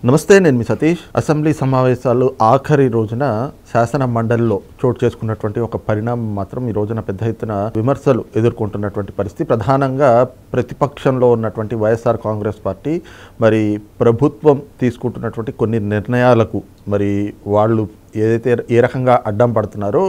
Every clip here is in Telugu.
నమస్తే, నేను మీ సతీష్. అసెంబ్లీ సమావేశాలు ఆఖరి రోజున శాసన మండలిలో చోటు చేసుకున్నటువంటి ఒక పరిణామం మాత్రం ఈ రోజున పెద్ద ఎత్తున విమర్శలు ఎదుర్కొంటున్నటువంటి పరిస్థితి. ప్రధానంగా ప్రతిపక్షంలో ఉన్నటువంటి వైఎస్ఆర్ కాంగ్రెస్ పార్టీ మరి ప్రభుత్వం తీసుకుంటున్నటువంటి కొన్ని నిర్ణయాలకు మరి వాళ్ళు ఏదైతే ఏ రకంగా అడ్డం పడుతున్నారో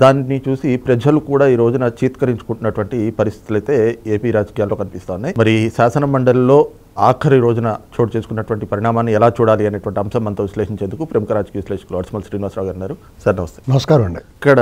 దాన్ని చూసి ప్రజలు కూడా ఈ రోజున చీత్కరించుకుంటున్నటువంటి పరిస్థితులు అయితే ఏపీ రాజకీయాల్లో కనిపిస్తున్నాయి. మరి శాసన మండలిలో ఆఖరి రోజున చోటు చేసుకున్నటువంటి పరిణామాన్ని ఎలా చూడాలి అనేటువంటి అంశం మనతో విశ్లేషించేందుకు ప్రముఖ రాజకీయ విశ్లేషకులు అడ్స్మల్ శ్రీనివాసరావు గారు ఉన్నారు. సార్ నమస్తే. నమస్కారం అండి. ఇక్కడ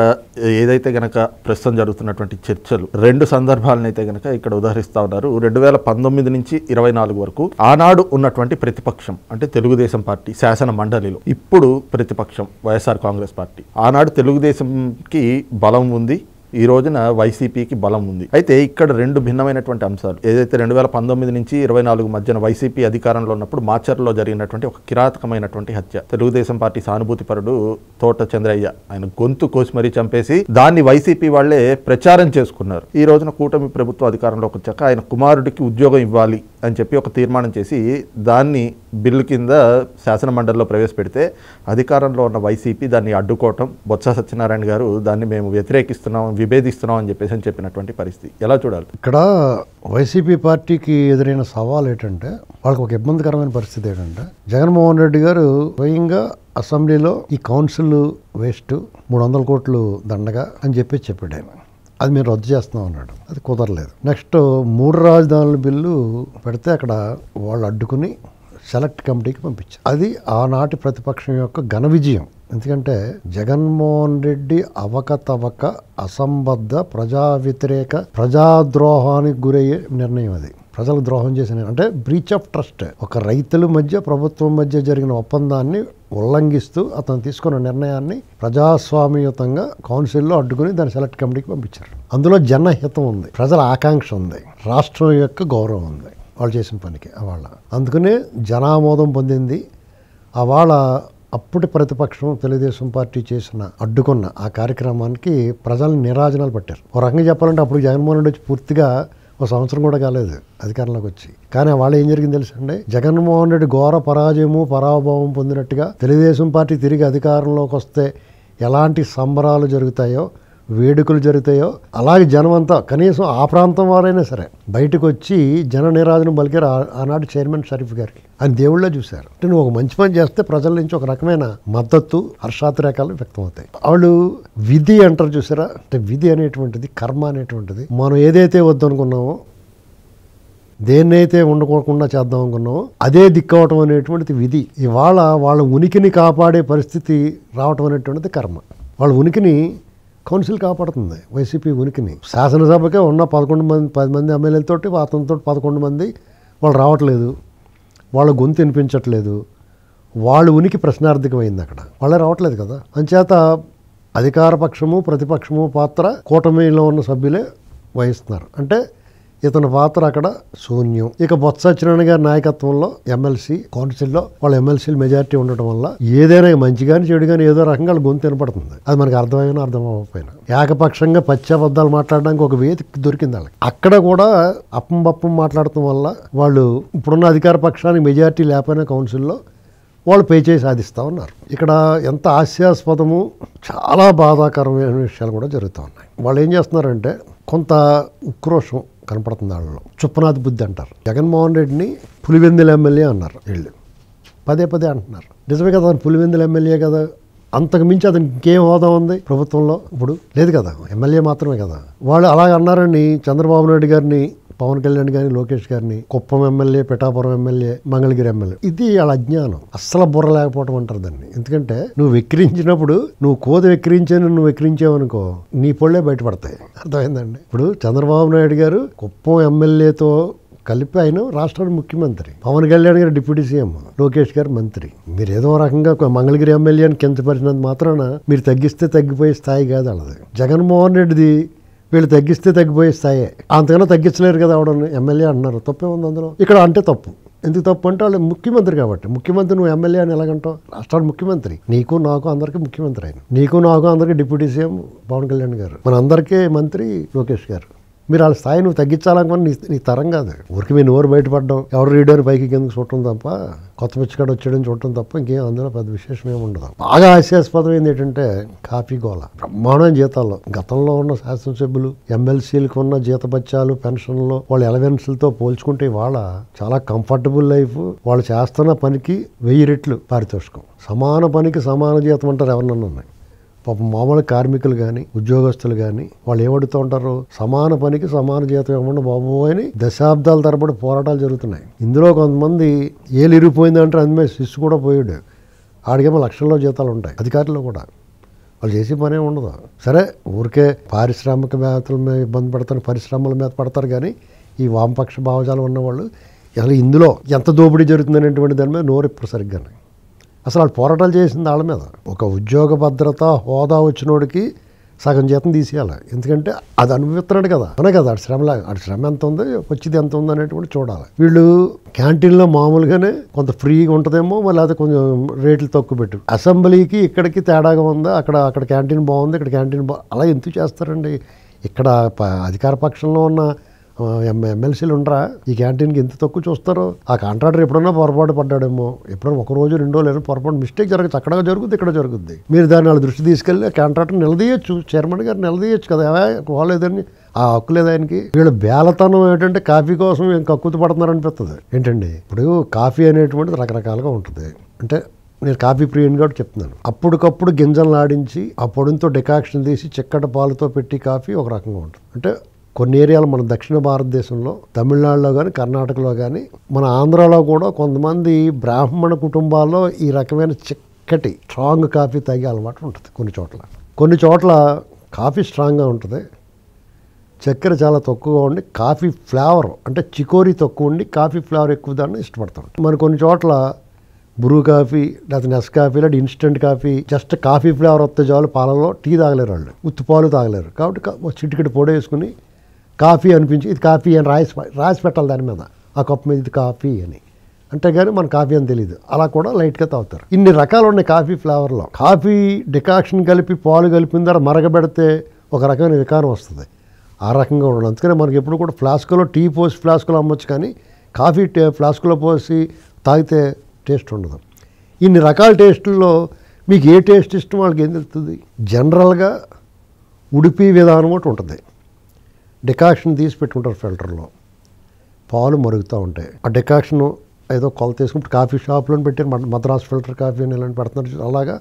ఏదైతే గనక ప్రస్తుతం జరుగుతున్నటువంటి చర్చలు రెండు సందర్భాలను అయితే గనక ఇక్కడ ఉదాహరిస్తా ఉన్నారు. 2019 నుంచి 24 వరకు ఆనాడు ఉన్నటువంటి ప్రతిపక్షం అంటే తెలుగుదేశం పార్టీ శాసన మండలిలో, ఇప్పుడు ప్రతిపక్షం వైఎస్ఆర్ కాంగ్రెస్ పార్టీ. ఆనాడు తెలుగుదేశంకి బలం ఉంది, ఈ రోజున వైసీపీకి బలం ఉంది. అయితే ఇక్కడ రెండు భిన్నమైనటువంటి అంశాలు. ఏదైతే 2019 నుంచి 24 మధ్యన వైసీపీ అధికారంలో ఉన్నప్పుడు మాచర్లో జరిగినటువంటి ఒక కిరాతకమైనటువంటి హత్య, తెలుగుదేశం పార్టీ సానుభూతి పరుడు తోట చంద్రయ్య ఆయన గొంతు కోసి మరీ చంపేసి దాన్ని వైసీపీ వాళ్లే ప్రచారం చేసుకున్నారు. ఈ రోజున కూటమి ప్రభుత్వం అధికారంలోకి వచ్చాక ఆయన కుమారుడికి ఉద్యోగం ఇవ్వాలి అని చెప్పి ఒక తీర్మానం చేసి దాన్ని బిల్లు కింద శాసన మండలిలో ప్రవేశపెడితే అధికారంలో ఉన్న వైసీపీ దాన్ని అడ్డుకోవటం, బొత్స సత్యనారాయణ గారు దాన్ని మేము వ్యతిరేకిస్తున్నాం, విభేదిస్తున్నాం అని చెప్పినటువంటి పరిస్థితి ఎలా చూడాలి? ఇక్కడ వైసీపీ పార్టీకి ఎదురైన సవాల్ ఏంటంటే, వాళ్ళకి ఒక ఇబ్బందికరమైన పరిస్థితి ఏంటంటే, జగన్మోహన్ రెడ్డి గారు స్వయంగా అసెంబ్లీలో ఈ కౌన్సిల్ వేస్ట్, 300 కోట్లు దండగా అని చెప్పాడు ఆయన. అది మేము రద్దు చేస్తున్నాం అన్నాడు. అది కుదరలేదు. నెక్స్ట్ 3 రాజధానుల బిల్లు పెడితే అక్కడ వాళ్ళు అడ్డుకుని సెలెక్ట్ కమిటీకి పంపించారు. అది ఆనాటి ప్రతిపక్షం యొక్క ఘన విజయం. ఎందుకంటే జగన్మోహన్ రెడ్డి అవకతవక, అసంబద్ధ, ప్రజా వ్యతిరేక, ప్రజాద్రోహానికి గురయ్యే నిర్ణయం. అది ప్రజలకు ద్రోహం చేసిన, అంటే బ్రీచ్ ఆఫ్ ట్రస్ట్. ఒక రైతుల మధ్య ప్రభుత్వం మధ్య జరిగిన ఒప్పందాన్ని ఉల్లంఘిస్తూ అతను తీసుకున్న నిర్ణయాన్ని ప్రజాస్వామ్యయుతంగా కౌన్సిల్లో అడ్డుకుని దాన్ని సెలెక్ట్ కమిటీకి పంపించారు. అందులో జనహితం ఉంది, ప్రజల ఆకాంక్ష ఉంది, రాష్ట్రం యొక్క గౌరవం ఉంది వాళ్ళు చేసిన పనికి అవాళ. అందుకనే జనామోదం పొందింది. అవాళ అప్పటి ప్రతిపక్షం తెలుగుదేశం పార్టీ చేసిన అడ్డుకున్న ఆ కార్యక్రమానికి ప్రజల్ని నీరాజనాలు పట్టారు. ఒక రకంగా చెప్పాలంటే అప్పుడు జగన్మోహన్ రెడ్డి వచ్చి పూర్తిగా ఒక సంవత్సరం కూడా కాలేదు అధికారంలోకి వచ్చి. కానీ వాళ్ళు ఏం జరిగింది తెలుసండి, జగన్మోహన్ రెడ్డి ఘోర పరాజయము, పరాభవం పొందినట్టుగా తెలుగుదేశం పార్టీ తిరిగి అధికారంలోకి వస్తే ఎలాంటి సంబరాలు జరుగుతాయో, వేడుకలు జరుగుతాయో, అలాగే జనమంతా కనీసం ఆ ప్రాంతం వారైనా సరే బయటకు వచ్చి జన నిరాజనం పలికారు ఆనాటి చైర్మన్ షరీఫ్ గారికి. ఆయన దేవుళ్ళ చూశారు. అంటే నువ్వు ఒక మంచి పని చేస్తే ప్రజల నుంచి ఒక రకమైన మద్దతు, హర్షాతిరేకాలు వ్యక్తమవుతాయి. వాళ్ళు విధి అంటారు చూసారా, అంటే విధి అనేటువంటిది, కర్మ అనేటువంటిది, మనం ఏదైతే వద్దనుకున్నామో, దేన్నైతే ఉండకోకుండా చేద్దాం అనుకున్నామో అదే దిక్కవటం అనేటువంటిది విధి. ఇవాళ వాళ్ళ ఉనికిని కాపాడే పరిస్థితి రావటం అనేటువంటిది కర్మ. వాళ్ళ ఉనికిని కౌన్సిల్ కాపాడుతుంది, వైసీపీ ఉనికిని. శాసనసభకే ఉన్న 10 మంది ఎమ్మెల్యేలతోటి అతనితో 11 మంది వాళ్ళు రావట్లేదు, వాళ్ళ గొంతు వినిపించట్లేదు, వాళ్ళ ఉనికి ప్రశ్నార్థకమైంది. అక్కడ వాళ్ళే రావట్లేదు కదా. అంచేత అధికార పక్షము ప్రతిపక్షము పాత్ర కూటమిలో ఉన్న సభ్యులే వహిస్తున్నారు. అంటే ఇతని పాత్ర అక్కడ శూన్యం. ఇక బొత్స సత్యనారాయణ గారి నాయకత్వంలో ఎమ్మెల్సీ కౌన్సిల్లో వాళ్ళ ఎమ్మెల్సీలు మెజారిటీ ఉండటం వల్ల ఏదైనా మంచి కానీ చెడు కానీ ఏదో రకంగా గొంతు వినపడుతుంది. అది మనకు అర్థమైనా అర్థం అవ్వకపోయినా ఏకపక్షంగా పశ్చాబద్దాలు మాట్లాడడానికి ఒక వేదిక దొరికింది వాళ్ళకి. అక్కడ కూడా అప్పం మాట్లాడటం వల్ల వాళ్ళు ఇప్పుడున్న అధికార పక్షానికి మెజారిటీ లేకపోయినా కౌన్సిల్లో వాళ్ళు పే చేసి సాధిస్తూ ఉన్నారు. ఇక్కడ ఎంత హాస్యాస్పదము, చాలా బాధాకరమైన విషయాలు కూడా జరుగుతూ ఉన్నాయి. వాళ్ళు ఏం చేస్తున్నారంటే కొంత ఉక్రోషం కనపడుతుంది వాళ్ళలో. చుప్పనాథ్ బుద్ధి అంటారు. జగన్మోహన్ రెడ్డిని పులివెందుల ఎమ్మెల్యే అన్నారు వీళ్ళు, పదే అంటున్నారు. నిజమే కదా, పులివెందుల ఎమ్మెల్యే కదా, అంతకు మించి అతనికి ఇంకేం హోదా ఉంది ప్రభుత్వంలో? ఇప్పుడు లేదు కదా, ఎమ్మెల్యే మాత్రమే కదా. వాళ్ళు అలాగ అన్నారని చంద్రబాబు నాయుడు గారిని, పవన్ కళ్యాణ్ గారిని, లోకేష్ గారిని Kuppam MLA, Pithapuram MLA, Mangalagiri MLA. ఇది వాళ్ళ అజ్ఞానం, అస్సలు బుర్ర లేకపోవడం అంటారు దాన్ని. ఎందుకంటే నువ్వు వెక్కిరించినప్పుడు, నువ్వు కోది నువ్వు వెక్కిరించావనుకో నీ పొళ్ళే బయటపడతాయి. అర్థమైందండి. ఇప్పుడు చంద్రబాబు నాయుడు గారు కుప్పం ఎమ్మెల్యేతో కలిపి ఆయన రాష్ట్రానికి ముఖ్యమంత్రి, పవన్ కళ్యాణ్ గారు డిప్యూటీ సీఎం, లోకేష్ గారు మంత్రి. మీరు ఏదో రకంగా మంగళగిరి ఎమ్మెల్యేని కించపరిచినంత మాత్రాన మీరు తగ్గిస్తే తగ్గిపోయే స్థాయి కాదు వాళ్ళది. జగన్మోహన్ రెడ్డిది వీళ్ళు తగ్గిస్తే తగ్గిపోయే స్థాయి. అంతకన్నా తగ్గించలేరు కదా ఆవిడని ఎమ్మెల్యే అంటున్నారు. తప్పే ఉంది అందులో. ఇక్కడ అంటే తప్పు. ఎందుకు తప్పు అంటే వాళ్ళు ముఖ్యమంత్రి కాబట్టి. ముఖ్యమంత్రి నువ్వు ఎమ్మెల్యే అని ఎలాగంటావు? రాష్ట్రానికి ముఖ్యమంత్రి, నీకు నాకు అందరికీ ముఖ్యమంత్రి ఆయన. నీకు నాకు అందరికీ డిప్యూటీ సీఎం పవన్ కళ్యాణ్ గారు, మన అందరికీ మంత్రి లోకేష్ గారు. మీరు వాళ్ళ స్థాయి నువ్వు తగ్గించాలనుకుని నీ తరం కాదు. ఊరికి మీ నోరు బయటపడడం, ఎవరు రీడర్ పైకి కిందకి చూడటం తప్ప, కొత్త పిచ్చికాడ వచ్చాడని చూడటం తప్ప ఇంకేం అందులో పెద్ద విశేషం ఏమి ఉండదు. బాగా హాస్యాస్పదం ఏంటంటే కాఫీ గోల, బ్రహ్మాండమైన జీతాల్లో. గతంలో ఉన్న శాసనసభ్యులు ఎమ్మెల్సీలకు ఉన్న జీతభత్యాలు, పెన్షన్లు, వాళ్ళ ఎలవెన్స్లతో పోల్చుకుంటే వాళ్ళ చాలా కంఫర్టబుల్ లైఫ్. వాళ్ళు చేస్తున్న పనికి 1000 రెట్లు పారితోషికం. సమాన పనికి సమాన జీతం అంటారు ఎవరినన్నా ఉన్నాయి. పాపం మామూలు కార్మికులు కానీ ఉద్యోగస్తులు కానీ వాళ్ళు ఏమడుతూ ఉంటారు, సమాన పనికి సమాన జీతం ఇవ్వకుండా బాబు అని దశాబ్దాల తరబడి పోరాటాలు జరుగుతున్నాయి. ఇందులో కొంతమంది ఏలు ఇరిగిపోయిందంటే అందుమే శిస్సు కూడా పోయాడు. ఆడికేమో లక్షల్లో జీతాలు ఉంటాయి. అధికారులు కూడా వాళ్ళు చేసే పనే ఉండదు. సరే ఊరికే పారిశ్రామికవేత్తల మీద ఇబ్బంది పడతారు, పరిశ్రమల మీద పడతారు. కానీ ఈ వామపక్ష భావజాలం ఉన్నవాళ్ళు అసలు ఇందులో ఎంత దోపిడీ జరుగుతుందనేటువంటి దాని మీద నోరెప్పుడు సరిగ్గానే. అసలు వాళ్ళు పోరాటాలు చేసింది వాళ్ళ మీద. ఒక ఉద్యోగ భద్రత హోదా వచ్చినోడికి సగం జీతం తీసేయాలి. ఎందుకంటే అది అనుభవిస్తున్నాడు కదా, అనే కదా ఆడి శ్రమ ఎంత ఉంది, వచ్చింది ఎంత ఉంది అనేటువంటి చూడాలి. వీళ్ళు క్యాంటీన్లో మామూలుగానే కొంత ఫ్రీగా ఉంటుందేమో, మళ్ళీ అది కొంచెం రేట్లు తక్కువ పెట్టు. అసెంబ్లీకి ఇక్కడికి తేడాగా ఉందా, అక్కడ క్యాంటీన్ బాగుంది, ఇక్కడ క్యాంటీన్ అలా ఎందుకు చేస్తారండి? ఇక్కడ అధికార పక్షంలో ఉన్న ఎమ్మెల్సీలు ఉండరా ఈ క్యాంటీన్కి ఎంత తక్కువ చూస్తారు? ఆ కాంట్రాక్టర్ ఎప్పుడన్నా పొరపాటు పడ్డాడేమో, ఎప్పుడన్నా 1 రోజు 2 రోజులు పొరపాటు మిస్టేక్ జరగచ్చు, అక్కడ జరుగుద్ది, ఇక్కడ జరుగుద్ది. మీరు దాన్ని వాళ్ళ దృష్టి తీసుకెళ్ళి ఆ కాంట్రాక్టర్ నిలదీయచ్చు, చైర్మన్ గారు నిలదీయచ్చు కదా, పోలేదని ఆ హక్కు లేదు ఆయనకి. వీళ్ళు బేలతనం ఏంటంటే కాఫీ కోసం ఏం కక్కుతు పడుతున్నారు అనిపిస్తుంది. ఏంటండి ఇప్పుడు కాఫీ అనేటువంటిది రకరకాలుగా ఉంటుంది. అంటే నేను కాఫీ ప్రియుని కూడా చెప్తున్నాను. అప్పటికప్పుడు గింజలు ఆడించి ఆ పొడితో డికాక్షన్ తీసి చిక్కటి పాలతో పెట్టి కాఫీ ఒక రకంగా ఉంటుంది. అంటే కొన్ని ఏరియాలు మన దక్షిణ భారతదేశంలో, తమిళనాడులో కానీ కర్ణాటకలో కానీ మన ఆంధ్రాలో కూడా కొంతమంది బ్రాహ్మణ కుటుంబాల్లో ఈ రకమైన చిక్కటి స్ట్రాంగ్ కాఫీ తాగే అలవాటు ఉంటుంది. కొన్ని చోట్ల కాఫీ స్ట్రాంగ్గా ఉంటుంది, చక్కెర చాలా తక్కువగా ఉండి కాఫీ ఫ్లేవర్ అంటే చికోరీ తక్కువ ఉండి కాఫీ ఫ్లేవర్ ఎక్కువ దాన్ని ఇష్టపడతాం. మరి కొన్ని చోట్ల బ్రూ కాఫీ లేకపోతే నెస్ కాఫీ లేదా instant coffee, just coffee flavour వస్తే చాలు, పాలలో టీ తాగలేరు వాళ్ళు, ఉత్తి పాలు తాగలేరు. కాబట్టి చిటికెడు పొడి వేసుకుని కాఫీ అనిపించి ఇది కాఫీ అని రాసి పెట్టాలి దాని మీద, ఆ కప్పు మీద ఇది కాఫీ అని. అంటే కానీ మన కాఫీ అని తెలియదు, అలా కూడా లైట్గా తాగుతారు. ఇన్ని రకాలు ఉన్నాయి కాఫీ ఫ్లేవర్లో. కాఫీ డికాక్షన్ కలిపి పాలు కలిపిన తర్వాత మరగబెడితే ఒక రకమైన వికారం వస్తుంది, ఆ రకంగా ఉండదు. అందుకని మనకి ఎప్పుడు కూడా ఫ్లాస్కులో టీ పోసి ఫ్లాస్కులో అమ్మొచ్చు, కానీ కాఫీ ఫ్లాస్కులో పోసి తాగితే టేస్ట్ ఉండదు. ఇన్ని రకాల టేస్టుల్లో మీకు ఏ టేస్ట్ ఇష్టం వాళ్ళకి ఏం తెలుస్తుంది? జనరల్గా ఉడిపి విధానం ఒకటి ఉంటుంది. డికాక్షన్ తీసి పెట్టుకుంటారు ఫిల్టర్లో, పాలు మరుగుతూ ఉంటాయి. ఆ డికాక్షన్ ఏదో కొలత తీసుకుంటే కాఫీ షాప్లో పెట్టారు, మద్రాస్ ఫిల్టర్ కాఫీ అని ఇలాంటి పెడుతున్నారు. అలాగా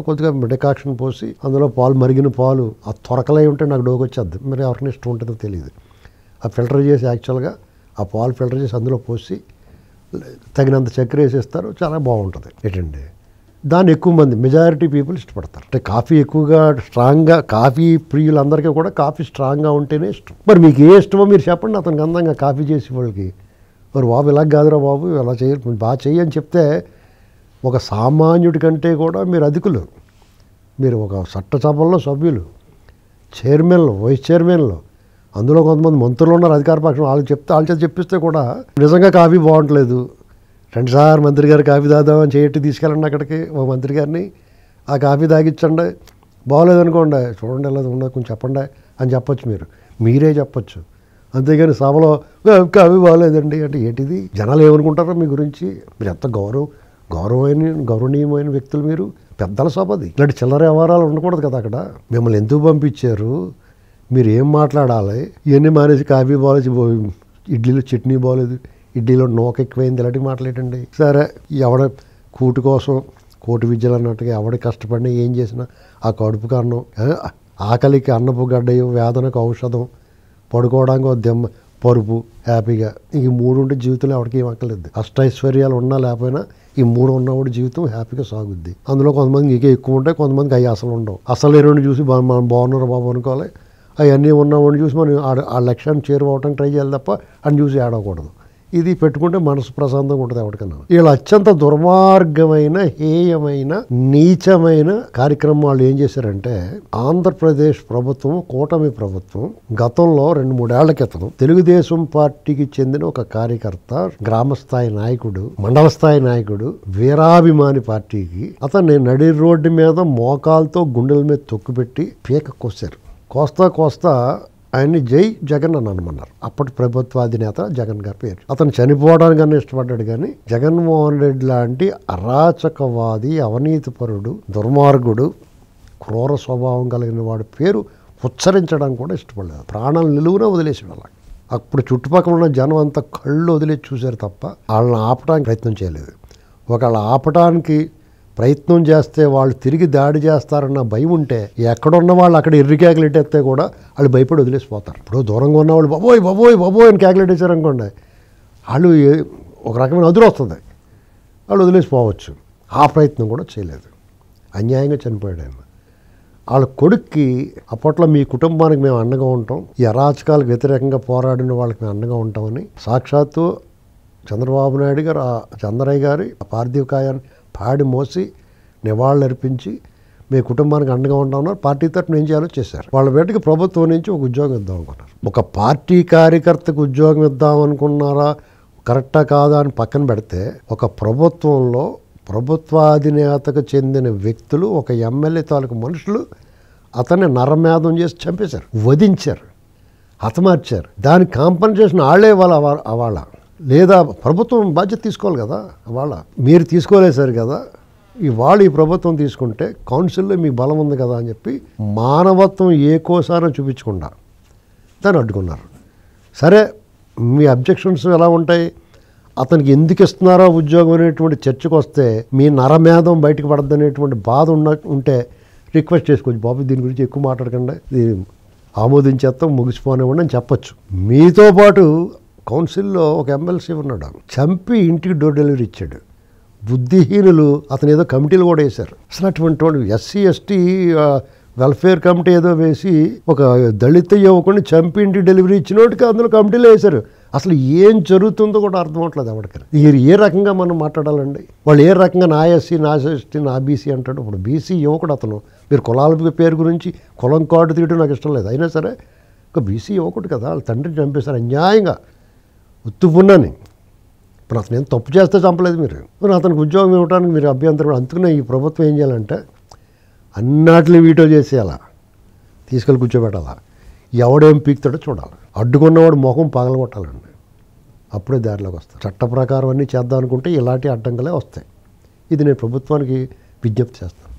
కొద్దిగా డికాక్షన్ పోసి అందులో పాలు, మరిగిన పాలు ఆ తొరకలై ఉంటే నాకు డోకు వచ్చేద్ది, మరి ఎవరిని ఇష్టం ఉంటుందో తెలియదు. ఆ ఫిల్టర్ చేసి యాక్చువల్గా ఆ పాలు ఫిల్టర్ చేసి అందులో పోసి తగినంత చక్కెర వేసేస్తారు, చాలా బాగుంటుంది. ఏంటండి దాన్ని ఎక్కువ మంది మెజారిటీ పీపుల్ ఇష్టపడతారు. అంటే కాఫీ ఎక్కువగా స్ట్రాంగ్గా, కాఫీ ప్రియులందరికీ కూడా కాఫీ స్ట్రాంగ్గా ఉంటేనే ఇష్టం. మరి మీకు ఏ ఇష్టమో మీరు చెప్పండి అతనికి అందంగా కాఫీ చేసే వాళ్ళకి. మరి బాబు ఇలా కాదురా బాబు, ఇలా చేయాలి, బాగా చెయ్యని చెప్తే ఒక సామాన్యుడి కంటే కూడా మీరు అధికులు. మీరు ఒక చట్టసభల్లో సభ్యులు, చైర్మన్లు, వైస్ చైర్మన్లు, అందులో కొంతమంది మంత్రులు ఉన్నారు అధికార పక్షం, వాళ్ళ చేత చెప్పిస్తే కూడా నిజంగా కాఫీ బాగుంటలేదు, 2 సార్లు మంత్రి గారు కాఫీ తాగుదామని చేయట్టి తీసుకెళ్ళండి అక్కడికి, ఒక మంత్రి గారిని ఆ కాఫీ తాగిచ్చండి, బాగోలేదనుకోండి, చూడండి ఎలా ఉండదు కొంచెం చెప్పండి అని చెప్పొచ్చు, మీరే చెప్పొచ్చు. అంతేగాని సభలో కాఫీ బాగోలేదండి అంటే ఏంటిది? జనాలు ఏమనుకుంటారో మీ గురించి? మీరు ఎంత గౌరవనీయమైన వ్యక్తులు, మీరు పెద్దల సభది. ఇలాంటి చిల్లర వ్యవహారాలు ఉండకూడదు కదా అక్కడ. మిమ్మల్ని ఎందుకు పంపించారు, మీరు ఏం మాట్లాడాలి, ఇవన్నీ మానేసి కాఫీ బాగోలేదు, ఇడ్లీలో చట్నీ బాగోలేదు, ఇడ్లీలో నూక ఎక్కువైంది, ఇలాంటి మాట్లాడండి. సరే ఎవడ కూటి కోసం కోటి విద్యలు అన్నట్టుగా ఎవడ కష్టపడినా ఏం చేసినా ఆ కడుపుకి అన్నం, ఆకలికి అన్నపు గడ్డయు, వేదనకు ఔషధం, పడుకోవడానికి ఒక దెమ్మ పరుపు, హ్యాపీగా. ఈ 3 ఉంటే జీవితంలో ఎవరికి ఏం అక్కర్లేదు. అష్టైశ్వర్యాలు ఉన్నా లేకపోయినా ఈ 3 ఉన్నవాడు జీవితం హ్యాపీగా సాగుద్ది. అందులో కొంతమందికి ఇంకా ఎక్కువ ఉంటాయి, కొంతమందికి అవి అసలు ఉండవు. అసలు రెండు చూసి మనం బాగున్నారు బాబు అనుకోవాలి, అవన్నీ ఉన్నవాడిని చూసి మనం ఆ లక్ష్యాన్ని చేరువవటానికి ట్రై చేయాలి తప్ప అని చూసి ఆడకూడదు. ఇది పెట్టుకుంటే మనసు ప్రశాంతంగా ఉంటుంది ఎవరికన్నా. వీళ్ళు అత్యంత దుర్మార్గమైన, హేయమైన, నీచమైన కార్యక్రమం వాళ్ళు ఏం చేశారంటే, ఆంధ్రప్రదేశ్ ప్రభుత్వం, కూటమి ప్రభుత్వం గతంలో 2-3 ఏళ్ల క్రితం తెలుగుదేశం పార్టీకి చెందిన ఒక కార్యకర్త, గ్రామస్థాయి నాయకుడు, మండల స్థాయి నాయకుడు, వీరాభిమాని పార్టీకి అతన్ని నడి రోడ్డు మీద మోకాలతో గుండెల మీద తొక్కుపెట్టి పీక కోసారు. కోస్తా ఆయన్ని జై జగన్ అని అనమన్నారు. అప్పటి ప్రభుత్వాధినేత జగన్ గారి పేరు. అతను చనిపోవడానికన్నా ఇష్టపడ్డాడు, కానీ జగన్మోహన్ రెడ్డి లాంటి అరాచకవాది, అవినీతిపరుడు, దుర్మార్గుడు, క్రూర స్వభావం కలిగిన వాడి పేరు ఉచ్చరించడానికి కూడా ఇష్టపడలేదు. ప్రాణాలు నిలువునా వదిలేసాడు. అలా అప్పుడు చుట్టుపక్కల ఉన్న జనం అంతా కళ్ళు వదిలేసి చూశారు తప్ప వాళ్ళని ఆపడానికి ప్రయత్నం చేయలేదు. ఒకవేళ ఆపడానికి ప్రయత్నం చేస్తే వాళ్ళు తిరిగి దాడి చేస్తారన్న భయం ఉంటే ఎక్కడున్న వాళ్ళు అక్కడ ఎర్రి కేకలెట్టేస్తే కూడా వాళ్ళు భయపడి వదిలేసిపోతారు. ఇప్పుడు దూరంగా ఉన్న వాళ్ళు బాబోయ్ బాబోయ్ బాబోయ్ అని కేకలెట్టేశారు అనుకోండి, వాళ్ళు ఒక రకమైన అదురు వస్తుంది, వాళ్ళు వదిలేసిపోవచ్చు. ఆ ప్రయత్నం కూడా చేయలేదు. అన్యాయంగా చనిపోయాడు ఆయన. వాళ్ళ కొడుక్కి అప్పట్లో మీ కుటుంబానికి మేము అండగా ఉంటాం, ఈ అరాచకాలకు వ్యతిరేకంగా పోరాడిన వాళ్ళకి మేము అండగా ఉంటామని సాక్షాత్తు చంద్రబాబు నాయుడు గారు చంద్రయ్య గారి పార్థివ కాయాన్ని పాడి మోసి నివాళులర్పించి మీ కుటుంబానికి అండగా ఉంటామన్నారు. పార్టీ తరఫున ఏం చేయాలో చేశారు. వాళ్ళ బిడ్డకి ప్రభుత్వం నుంచి ఒక ఉద్యోగం ఇద్దాం అనుకున్నారు. ఒక పార్టీ కార్యకర్తకు ఉద్యోగం ఇద్దాం అనుకున్నారా, కరెక్టా కాదా అని పక్కన పెడితే, ఒక ప్రభుత్వంలో ప్రభుత్వాధినేతకు చెందిన వ్యక్తులు, ఒక ఎమ్మెల్యే తాలూకు మనుషులు అతన్ని నరమేధం చేసి చంపేశారు, వధించారు, హతమార్చారు. దానికి కాంపన్సేషన్ వాళ్ళే వాళ్ళ లేదా ప్రభుత్వం బాధ్యత తీసుకోవాలి కదా. వాళ్ళ మీరు తీసుకోలేసారు కదా, ఇవాళ ఈ ప్రభుత్వం తీసుకుంటే కౌన్సిల్లో మీకు బలం ఉంది కదా అని చెప్పి మానవత్వం ఏ కోసానో చూపించకుండా దాన్ని అడ్డుకున్నారు. సరే, మీ అబ్జెక్షన్స్ ఎలా ఉంటాయి, అతనికి ఎందుకు ఇస్తున్నారో ఉద్యోగం అనేటువంటి చర్చకు వస్తే మీ నరమేధం బయటకు పడద్దనేటువంటి బాధ ఉంటే రిక్వెస్ట్ చేసుకోవచ్చు, బాబు దీని గురించి ఎక్కువ మాట్లాడకుండా దీన్ని ఆమోదించేస్తాం, ముగిసిపోనివ్వండి అని చెప్పచ్చు. మీతో పాటు కౌన్సిల్లో ఒక ఎమ్మెల్సీ ఉన్నాడు, చంపి ఇంటికి డోర్ డెలివరీ ఇచ్చాడు. బుద్ధిహీనులు అతను ఏదో కమిటీలు కూడా వేశారు. అసలు అటువంటి ఎస్సీ ఎస్టీ వెల్ఫేర్ కమిటీ ఏదో వేసి ఒక దళిత యువకుని చంపి ఇంటికి డెలివరీ ఇచ్చినోటికి అందులో కమిటీలు వేశారు. అసలు ఏం జరుగుతుందో కూడా అర్థం అవట్లేదు ఎవరికి. మీరు ఏ రకంగా మనం మాట్లాడాలండి? వాళ్ళు ఏ రకంగా నా ఎస్సీ, నా ఎస్టీ, నా బీసీ అంటాడు. ఇప్పుడు బీసీ యువకుడు అతను, మీరు కులాల పేరు గురించి కులం కార్డు తీయడం నాకు ఇష్టం లేదు, అయినా సరే ఒక బీసీ యువకుడు కదా, వాళ్ళ తండ్రిని చంపేశారు అన్యాయంగా, ఉత్తుపున్నాని. ఇప్పుడు అతను ఏం తప్పు చేస్తే చంపలేదు మీరు. మరి అతనికి ఉద్యోగం ఇవ్వడానికి మీరు అభ్యంతరం. అందుకనే ఈ ప్రభుత్వం ఏం చేయాలంటే అన్నిటిని వీటో చేసేయాలా, తీసుకెళ్ళి కూర్చోబెట్టాలా, ఎవడేం పీకుతాడో చూడాలి, అడ్డుకున్నవాడు మొహం పగలగొట్టాలండి, అప్పుడే దారిలోకి వస్తాయి. చట్ట ప్రకారం అన్నీ చేద్దాం అనుకుంటే ఇలాంటి అడ్డంకులే వస్తాయి. ఇది నేను ప్రభుత్వానికి విజ్ఞప్తి చేస్తాను.